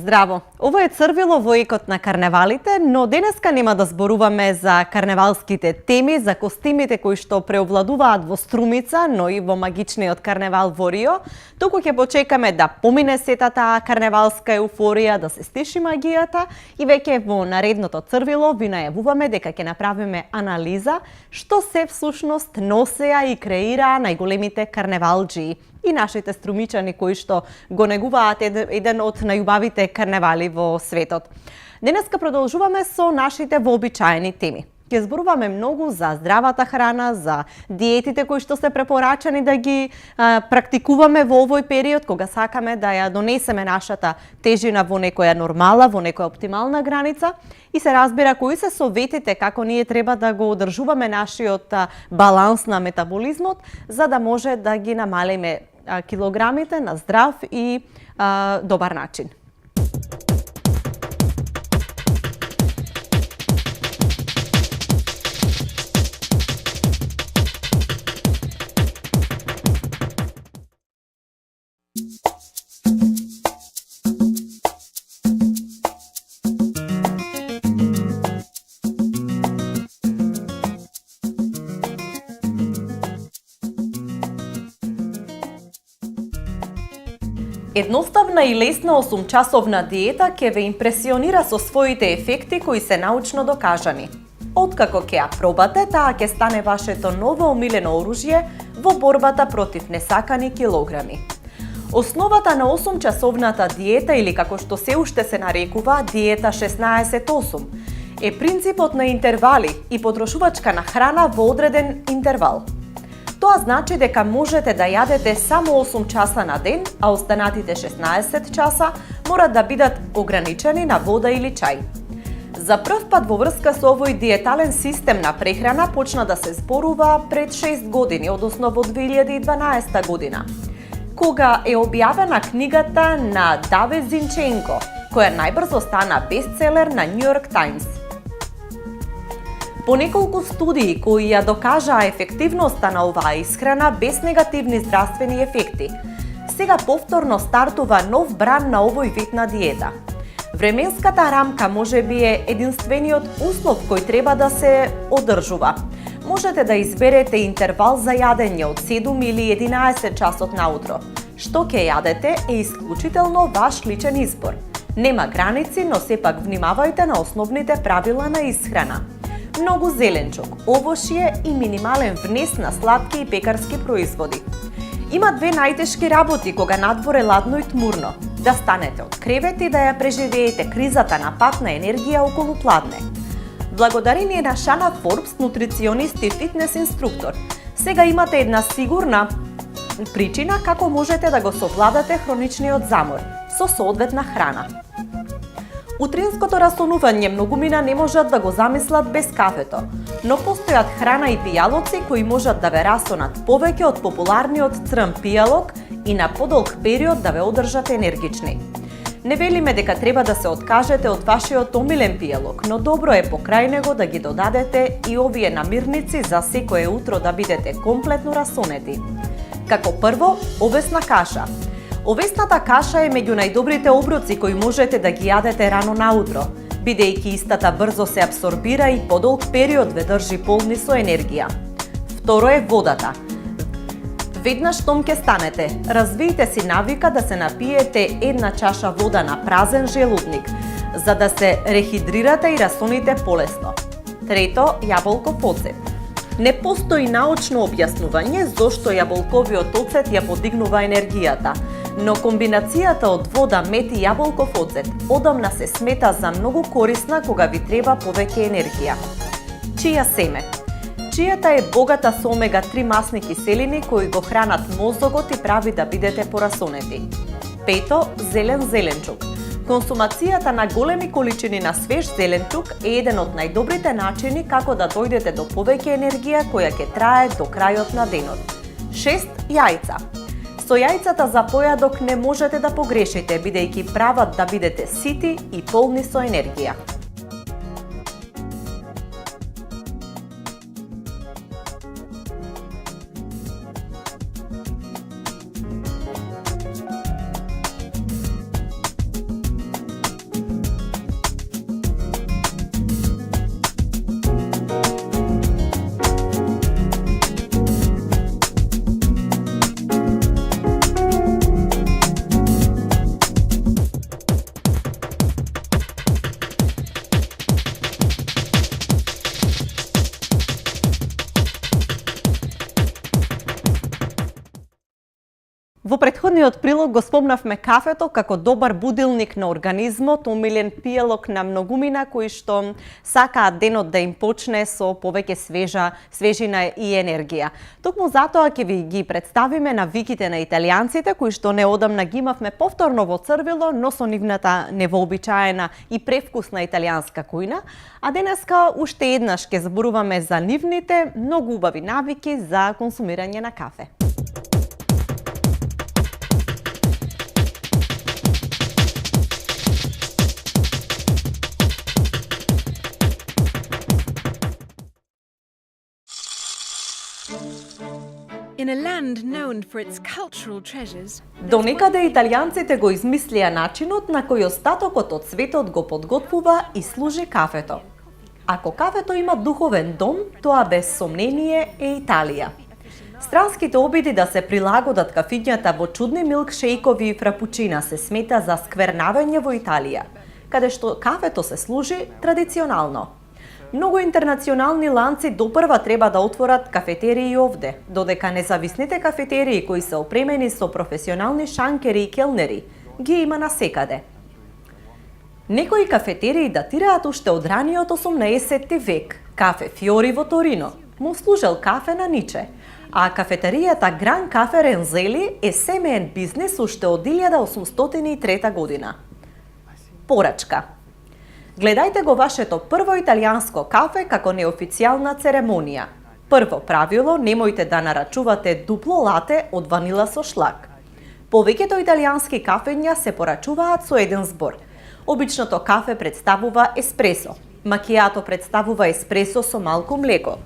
Здраво! Ово е Црвило во екот на карневалите, но денеска нема да зборуваме за карневалските теми, за костимите кои што преовладуваат во Струмица, но и во магичниот карневал во Рио. Туку ќе почекаме да помине сета таа карневалска еуфорија, да се стиши магијата и веќе во наредното Црвило ви најавуваме дека ќе направиме анализа што се всушност носеа и креираа најголемите карневалџии и нашите струмичани кои што го негуваат еден од најубавите карневали во светот. Денеска продолжуваме со нашите вообичаени теми. Ќе зборуваме многу за здравата храна, за диетите кои што се препорачани да ги практикуваме во овој период, кога сакаме да ја донесеме нашата тежина во некоја нормала, во некоја оптимална граница и се разбира кои се советите како ние треба да го одржуваме нашиот баланс на метаболизмот, за да може да ги намалиме килограмите на здрав и добар начин. Едноставна и лесна 8-часовна диета ќе ве импресионира со своите ефекти кои се научно докажани. Откако ќе ја пробате, таа ќе стане вашето ново омилено оружје во борбата против несакани килограми. Основата на 8-часовната диета, или како што се уште се нарекува диета 16-8, е принципот на интервали и потрошувачка на храна во одреден интервал. Тоа значи дека можете да јадете само 8 часа на ден, а останатите 16 часа мора да бидат ограничени на вода или чај. За прв пат во врска со овој диетален систем на прехрана почна да се зборува пред 6 години, односно во 2012 година, кога е објавена книгата на Давид Зинченко, која најбрзо стана бестселер на New York Times. По неколку студии кои ја докажаа ефективноста на оваа исхрана без негативни здравствени ефекти, сега повторно стартува нов бран на овој вид на диета. Временската рамка може би е единствениот услов кој треба да се одржува. Можете да изберете интервал за јадење од 7 или 11 часот наутро. Што ќе јадете е исклучително ваш личен избор. Нема граници, но сепак внимавајте на основните правила на исхрана. Многу зеленчук, овошје и минимален внес на сладки и пекарски производи. Има две најтешки работи кога надвор е ладно и тмурно: да станете од кревет и да ја преживеете кризата на пат на енергија околу пладне. Благодарение на Шана Форбс, нутриционист и фитнес инструктор, сега имате една сигурна причина како можете да го совладате хроничниот замор со соодветна храна. Утринското расонување многумина не можат да го замислат без кафето, но постојат храна и пијалоци кои можат да ве расонат повеќе од популарниот црн пијалок и на подолг период да ве одржат енергични. Не велиме дека треба да се откажете од вашиот омилен пијалок, но добро е покрај него да ги додадете и овие намирници за секое утро да бидете комплетно расонети. Како прво, овесна каша. Овесната каша е меѓу најдобрите оброци кои можете да ги јадете рано наутро, бидејќи истата брзо се апсорбира и подолг период ве држи полни со енергија. Второ е водата. Веднаш штом ќе станете, развијте си навика да се напиете една чаша вода на празен желудник, за да се рехидрирате и расоните полесно. Трето, јаболков оцет. Не постои научно објаснување зошто јаболковиот оцет ја подигнува енергијата, но комбинацијата од вода, мед и јаболков оцет одамна се смета за многу корисна кога ви треба повеќе енергија. Чија семе. Чијата е богата со омега-3 масни киселини кои го хранат мозокот и прави да бидете порасонети. Пето, зелен зеленчук. Консумацијата на големи количини на свеж зеленчук е еден од најдобрите начини како да дојдете до повеќе енергија која ќе трае до крајот на денот. 6. Јајца. Со јајцата за појадок не можете да погрешите, бидејќи прават да бидете сити и полни со енергија. Во претходниот прилог го спомнавме кафето како добар будилник на организмот, омилен пиелок на многумина кои што сакаат денот да им почне со повеќе свежина и енергија. Токму затоа ќе ви ги представиме навиките на италијанците кои што неодамна ги имавме повторно во Црвило, но со нивната невообичаена и превкусна италијанска кујна, а денеска уште еднаш ќе зборуваме за нивните многу убави навики за консумирање на кафе. In a land known for its cultural treasures, Донекаде италијанците го измислија начинот на кој остатокот од светот го подготвува и служи кафето. Ако кафето има духовен дом, тоа без сомнение е Италија. Странските обиди да се прилагодат кафињата во чудни милкшејкови и фрапучина се смета за сквернавање во Италија, каде што кафето се служи традиционално. Многу интернационални ланци допрва треба да отворат кафетерии овде, додека независните кафетерии кои се опремени со професионални шанкери и келнери ги има насекаде. Некои кафетерии датираат уште од раниот 18 век. Кафе Фиори во Торино му служел кафе на Ниче, а кафетеријата Гран Кафе Рензели е семеен бизнис уште од 1803 година. Порачка. Гледајте го вашето прво италијанско кафе како неофицијална церемонија. Прво правило, немојте да нарачувате дупло лате од ванила со шлак. Повеќето италијански кафења се порачуваат со еден збор. Обичното кафе представува еспресо. Макијато представува еспресо со малку млеко.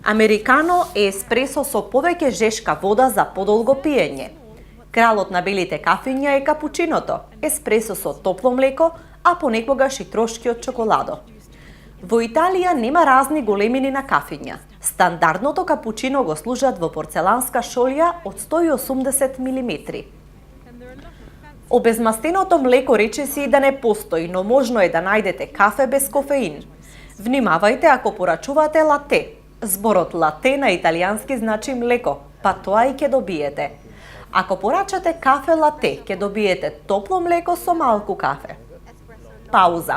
Американо е еспресо со повеќе жешка вода за подолго пиење. Кралот на белите кафења е капучиното, еспресо со топло млеко, а понекогаш и трошки од чоколадо. Во Италија нема разни големини на кафења. Стандардното капучино го служат во порцеланска шолја од 180 мм. Обезмастеното млеко речиси да не постои, но можно е да најдете кафе без кофеин. Внимавајте ако порачувате лате. Зборот лате на италијански значи млеко, па тоа и ќе добиете. Ако порачате кафе лате, ќе добиете топло млеко со малку кафе. Пауза.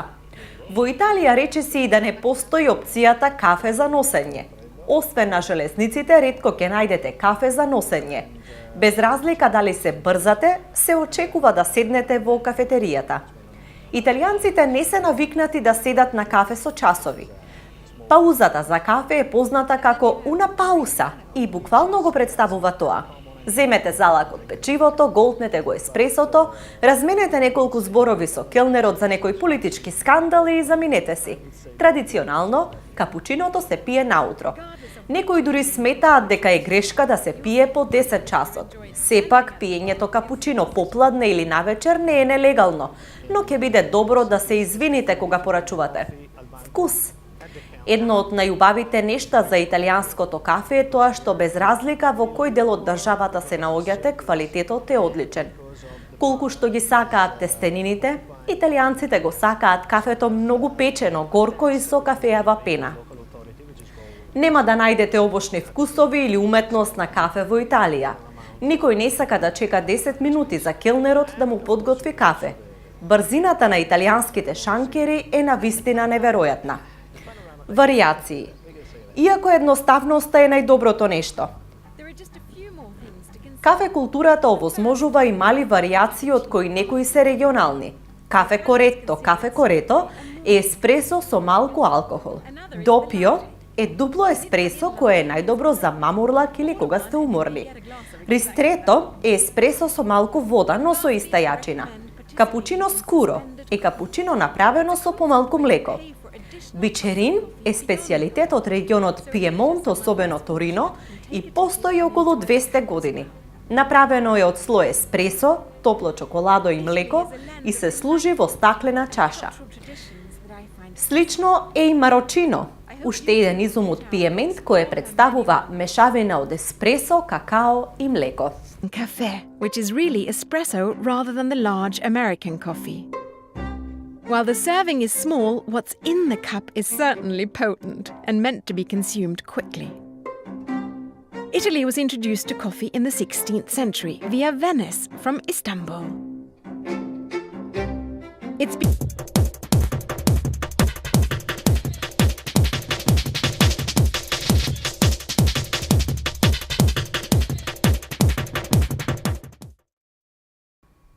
Во Италија речиси и да не постои опцијата кафе за носење. Освен на железниците, ретко ќе најдете кафе за носење. Без разлика дали се брзате, се очекува да седнете во кафетеријата. Италијанците не се навикнати да седат на кафе со часови. Паузата за кафе е позната како una pausa и буквално го представува тоа. Земете залак од печивото, голтнете го еспресото, разменете неколку зборови со келнерот за некои политички скандали и заминете си. Традиционално, капучиното се пие наутро. Некои дури сметаат дека е грешка да се пие по 10 часот. Сепак, пиењето капучино попладне или навечер не е нелегално, но ќе биде добро да се извините кога порачувате. Вкус. Едно од најубавите нешта за италијанското кафе е тоа што без разлика во кој дел од државата се наоѓате, квалитетот е одличен. Колку што ги сакаат тестенините, италијанците го сакаат кафето многу печено, горко и со кафеава пена. Нема да најдете обошни вкусови или уметност на кафе во Италија. Никој не сака да чека 10 минути за келнерот да му подготви кафе. Брзината на италијанските шанкери е навистина неверојатна. Варијации. Иако едноставноста е најдоброто нешто. Кафе културата овозможува и мали варијации од кои некои се регионални. Кафе корето е еспресо со малку алкохол. Допио е дупло еспресо кое е најдобро за мамурлак или кога сте уморни. Ристрето е еспресо со малку вода, но со иста јачина. Капучино скуро е капучино направено со помалку млеко. Бичерин е специјалитет од регионот Пиемонт, особено Торино, и постои околу 200 години. Направено е од слој еспресо, топло чоколадо и млеко и се служи во стаклена чаша. Слично е и марочино, уште еден изум од Пиемонт кој представува мешавина од еспресо, какао и млеко. Cafe, which is really espresso rather than the large American coffee. While the serving is small, what's in the cup is certainly potent and meant to be consumed quickly. Italy was introduced to coffee in the 16th century via Venice from Istanbul. It's been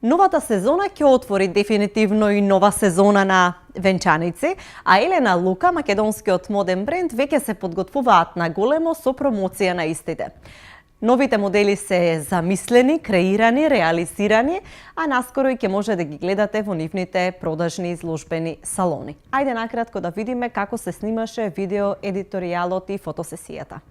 Новата сезона ќе отвори дефинитивно и нова сезона на венчаници, а Елена Лука, македонскиот моден бренд, веќе се подготвуваат на големо со промоција на истите. Новите модели се замислени, креирани, реализирани, а наскоро и ќе може да ги гледате во нивните продажни изложбени салони. Ајде накратко да видиме како се снимаше видео едиторијалот и фотосесијата.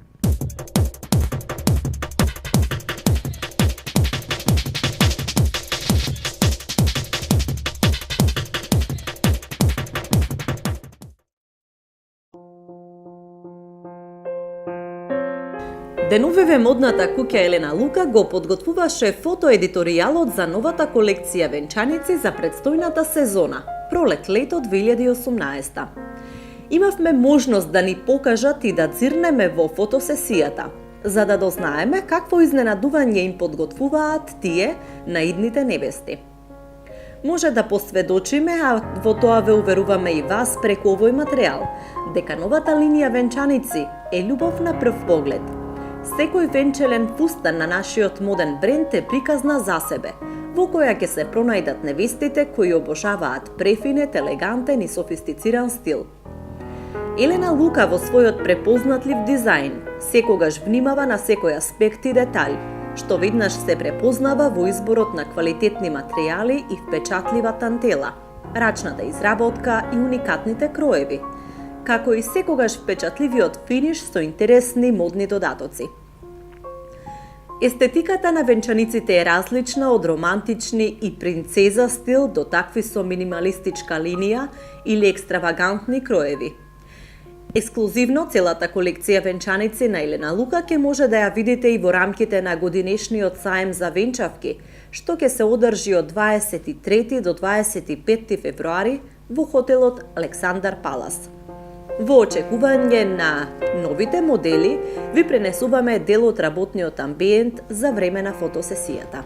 Деновиве модната куќа Елена Лука го подготвуваше фотоедиторијалот за новата колекција венчаници за предстојната сезона, пролет-лето 2018. Имавме можност да ни покажат и да цирнеме во фотосесијата, за да дознаеме какво изненадување им подготвуваат тие на идните невести. Може да посведочиме, а во тоа ве уверуваме и вас преку овој материјал, дека новата линија венчаници е љубов на прв поглед. Секој венчелен фустан на нашиот моден бренд е приказна за себе, во која ќе се пронајдат невестите кои обожаваат префинет, елегантен и софистициран стил. Елена Лука во својот препознатлив дизајн секогаш внимава на секој аспект и детаљ, што веднаш се препознава во изборот на квалитетни материјали и впечатлива тантела, рачната изработка и уникатните кроеви, како и секогаш впечатливиот финиш со интересни модни додатоци. Естетиката на венчаниците е различна од романтични и принцеза стил до такви со минималистичка линија или екстравагантни кроеви. Ексклузивно целата колекција венчаници на Елена Лука ќе може да ја видите и во рамките на годинешниот саем за венчавки, што ќе се одржи од 23 до 25 февруари во хотелот Александар Палас. Во очекување на новите модели, ви пренесуваме дел од работниот амбиент за време на фотосесијата.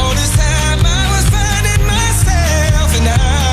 All this time I was finding myself, and I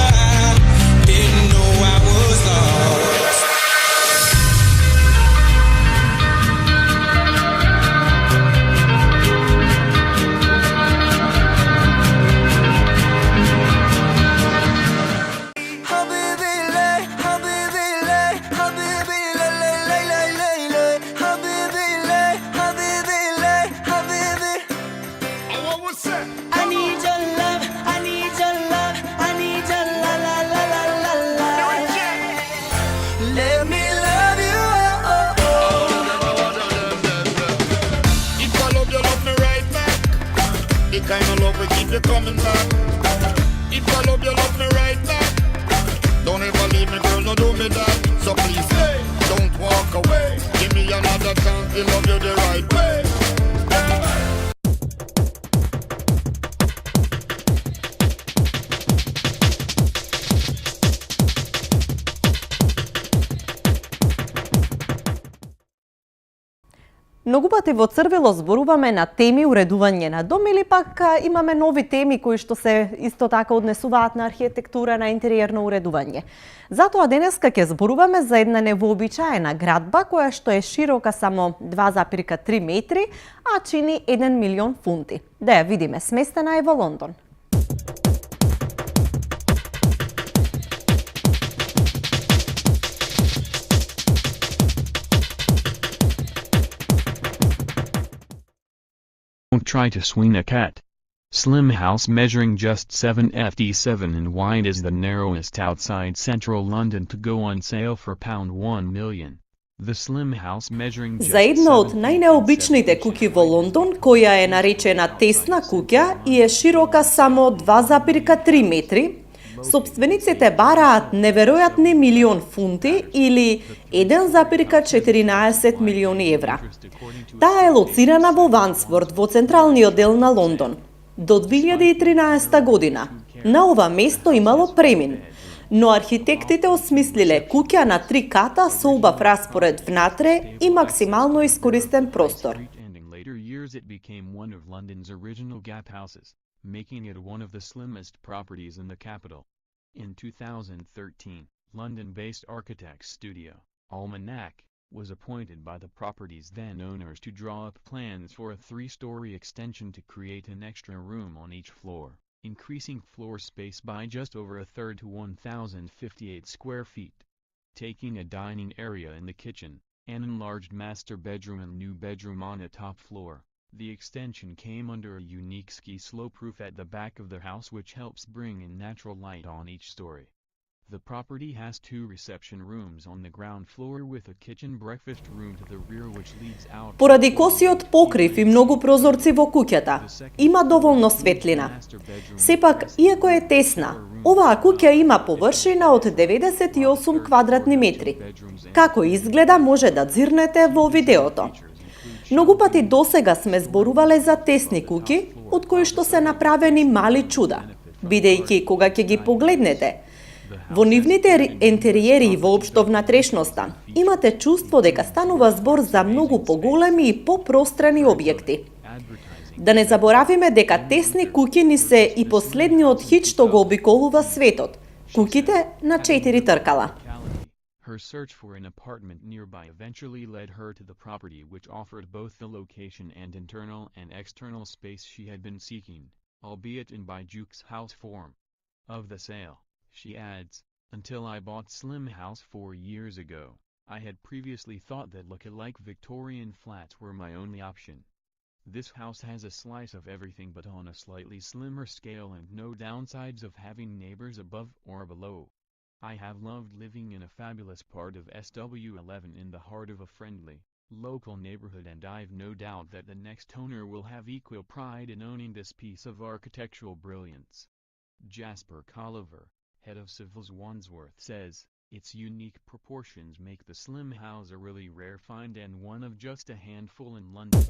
keep you coming back. If I love you, love me right now. Don't ever leave me, girl, no do me that. So please, hey, don't walk away. Give me another chance to love you the right way. Многу пати во Црвело зборуваме на теми уредување на дом или пак имаме нови теми кои што се исто така однесуваат на архитектура, на интериерно уредување. Затоа денеска ќе зборуваме за една невообичаена градба која што е широка само 2,3 метри, а чини 1 милион фунти. Да ја видиме, сместена е во Лондон. Don't try to swing a cat. Slim house measuring just 7 ft 7 in wide is the narrowest outside central London to go on sale for £1 million. The slim house measuring just За една од 7 feet најнеобичните and 7 куќи во Лондон, која е наречена тесна куќа и е широка само 2,3 метри, собствениците бараат неверојатни милион фунти или 1,14 милиони евра. Таа е лоцирана во Вансворт, во централниот дел на Лондон. До 2013 година на ова место имало премин, но архитектите осмислиле куќа на 3 ката со убав распоред внатре и максимално искористен простор. Making it one of the slimmest properties in the capital. In 2013, London-based architect studio, Almanac, was appointed by the property's then owners to draw up plans for a 3-story extension to create an extra room on each floor, increasing floor space by just over a third to 1,058 square feet. Taking a dining area in the kitchen, an enlarged master bedroom and new bedroom on a top floor. The extension came under a unique ski slope roof at the back of the house which helps bring in natural light on each story. The property has 2 reception rooms on the ground floor with a kitchen breakfast room to the rear which leads out. Поради косиот покрив и многу прозорци во куќата, има доволно светлина. Сепак, иако е тесна, оваа куќа има површина од 98 квадратни метри. Како изгледа може да дзирнете во видеото. Многу пати досега сме зборувале за тесни куќи, од кои што се направени мали чуда, бидејќи кога ќе ги погледнете, во нивните интериери и воопшто внатрешноста, имате чувство дека станува збор за многу поголеми и попрострени објекти. Да не заборавиме дека тесни куќи ни се и последниот хит што го обиколува светот, куќите на 4 тркала. Her search for an apartment nearby eventually led her to the property which offered both the location and internal and external space she had been seeking, albeit in by Duke's house form. Of the sale, she adds, until I bought Slim House 4 years ago, I had previously thought that look-alike Victorian flats were my only option. This house has a slice of everything but on a slightly slimmer scale and no downsides of having neighbors above or below. I have loved living in a fabulous part of SW11 in the heart of a friendly, local neighborhood and I've no doubt that the next owner will have equal pride in owning this piece of architectural brilliance. Jasper Colliver, head of Civils Wandsworth says, its unique proportions make the slim house a really rare find and one of just a handful in London.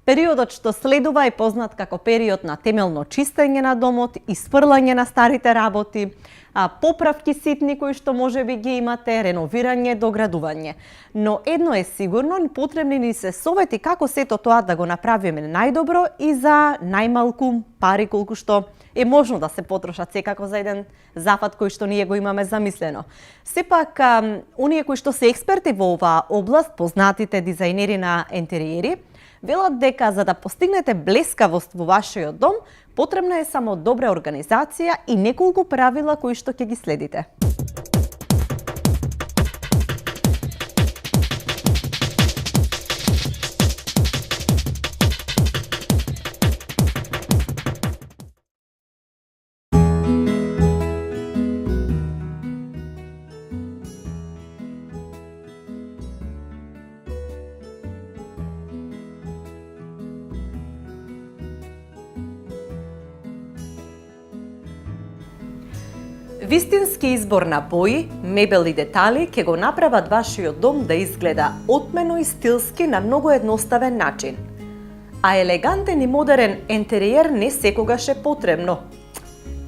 Периодот што следува е познат како период на темелно чистење на домот, испрлање на старите работи, поправки ситни кои што можеби ги имате, реновирање, доградување. Но едно е сигурно, потребни ни се совети како сето тоа да го направиме најдобро и за најмалку пари колку што е можно да се потрошат секако за еден зафат кој што ние го имаме замислено. Сепак, оние кои што се експерти во оваа област, познатите дизајнери на интериери, велат дека за да постигнете блескавост во вашиот дом, потребна е само добра организација и неколку правила кои што ќе ги следите. Вистински избор на бои, мебел и детали ќе го направат вашиот дом да изгледа отмено и стилски на многу едноставен начин. А елегантен и модерен ентериер не секогаш е потребно.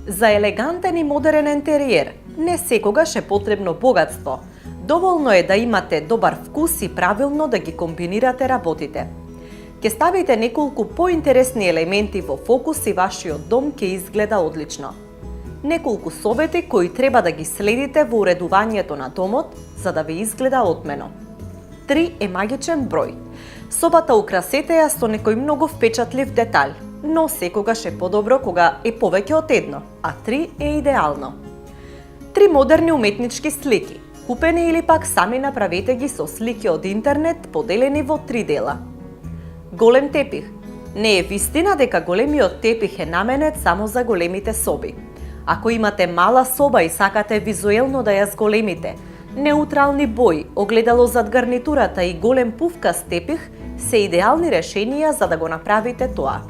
За елегантен и модерен ентериер не секогаш е потребно богатство. Доволно е да имате добар вкус и правилно да ги комбинирате работите. Ке ставите неколку поинтересни елементи во фокус и вашиот дом ќе изгледа одлично. Неколку совети кои треба да ги следите во уредувањето на домот за да ви изгледа отмено. 3 е магичен број. Собата украсете ја со некој многу впечатлив детал, но секогаш е подобро кога е повеќе од едно, а 3 е идеално. 3 модерни уметнички слики, купени или пак сами направете ги со слики од интернет поделени во 3 дела. Голем тепих. Не е вистина дека големиот тепих е наменет само за големите соби. Ако имате мала соба и сакате визуелно да ја зголемите, неутрални бои, огледало зад гарнитурата и голем пувкаст тепих се идеални решенија за да го направите тоа.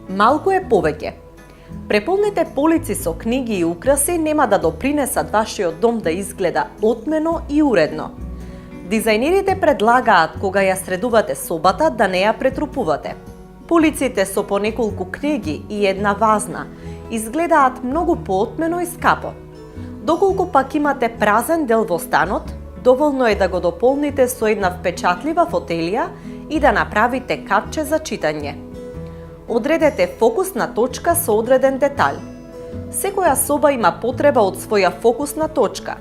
Малку е повеќе. Преполните полици со книги и украси нема да допринесат вашиот дом да изгледа отмено и уредно. Дизајнерите предлагаат кога ја средувате собата да не ја претрупувате. Полиците со по неколку книги и една вазна изгледаат многу поотмено и скапо. Доколку пак имате празен дел во станот, доволно е да го дополните со една впечатлива фотелија и да направите капче за читање. Одредете фокусна точка со одреден детал. Секоја соба има потреба од своја фокусна точка.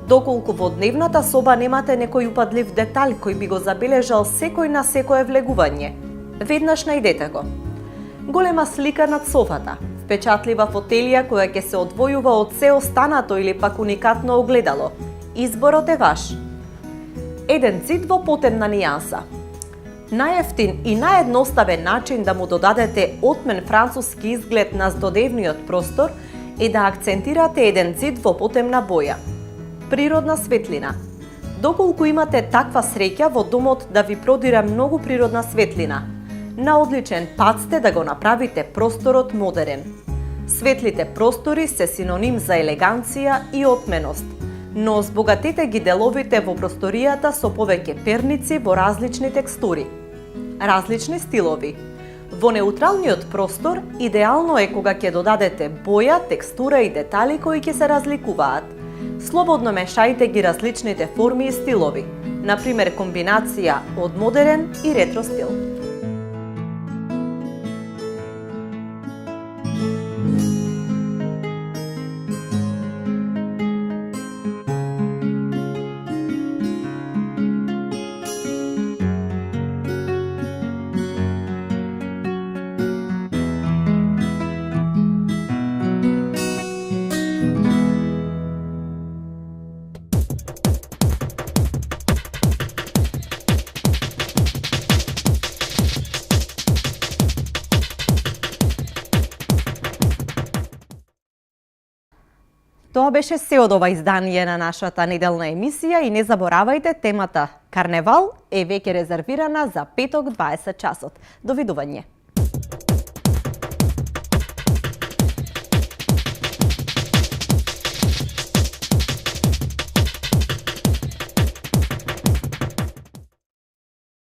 Доколку во дневната соба немате некој упадлив детал кој би го забележал секој на секое влегување, веднаш најдете го. Голема слика над софата, впечатлива фотелија која ќе се одвојува од се останато или пак уникатно огледало. Изборот е ваш. Еден цид во потемна нијанса. Најефтин и наједноставен начин да му додадете отмен француски изглед на здодевниот простор е да акцентирате еден цид во потемна боја. Природна светлина. Доколку имате таква среќа во домот да ви продира многу природна светлина, на одличен пат сте да го направите просторот модерен. Светлите простори се синоним за елеганција и отменост, но збогатете ги деловите во просторијата со повеќе перници во различни текстури. Различни стилови. Во неутралниот простор идеално е кога ќе додадете боја, текстура и детали кои ќе се разликуваат. Слободно мешајте ги различните форми и стилови, например комбинација од модерен и ретро стил. Тоа беше се од ова издание на нашата неделна емисија и не заборавајте, темата Карневал е веќе резервирана за петок 20 часот. Довидување.